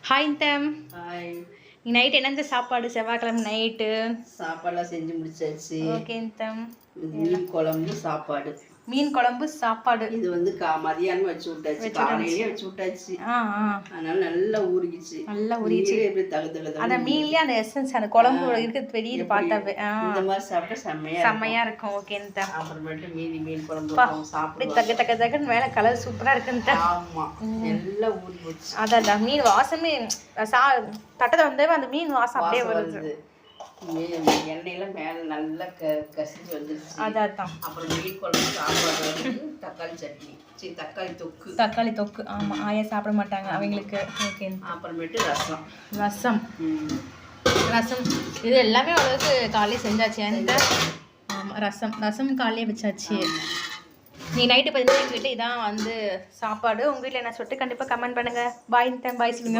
Hi தம். Hi. Night என்னந்த சாப்பாடு? செவ்வாய்க்கிழமை night சாப்பாடுலாம் செஞ்சு முடிச்சாச்சு. ஓகே தம். மீன் குழம்பு சாப்பாடு. மீன் குழம்பு சாப்பாடு. இது வந்து மதியானம் வச்சு விட்டாச்சு, காலையிலேயே வச்சு விட்டாச்சு. அதனால நல்லா ஊறிக்கிச்சு. நல்லா ஊறிச்சு. எப்படி தகுதல அந்த மீன்லயே அந்த எசன்ஸ் அந்த குழம்பு இருக்கிறது வெளியே பார்த்தாவே இந்த மாதிரி சாப்பிட்டா செம்மையா இருக்கும். ஓகே தம். அப்புறமேட்டு மீன் குழம்பு சாப்பிட்டு தக்க தக்க தக்கன்னு மேல கலர் சூப்பரா இருக்குன்னு. ஆமா, நல்லா ஊறி போச்சு. அதான் மீன் வாசமே தட்டத்தை வந்தே அந்த மீன் வாசம் அப்படியே வருது. எண்ணெயெல்லாம் மேலே நல்லா கசிஞ்சு வந்துருச்சு. அதான். அப்புறம் மீன் குழம்பு சாப்பாடு வந்து தக்காளி சட்னி, தக்காளி தொக்கு. ஆமா, ஆயா சாப்பிட மாட்டாங்க அவங்களுக்கு. ஓகே. அப்புறமேட்டு ரசம். இது எல்லாமே அளவுக்கு காலையில் செஞ்சாச்சு. அந்த ஆமாம், ரசம் காலையே வச்சாச்சு. நீ நைட்டு 15 வீட்டில் இதான் வந்து சாப்பாடு. உங்கள் வீட்டில் என்ன சொல்லிட்டு கண்டிப்பாக கமெண்ட் பண்ணுங்கள். பாய் சொல்லுங்க.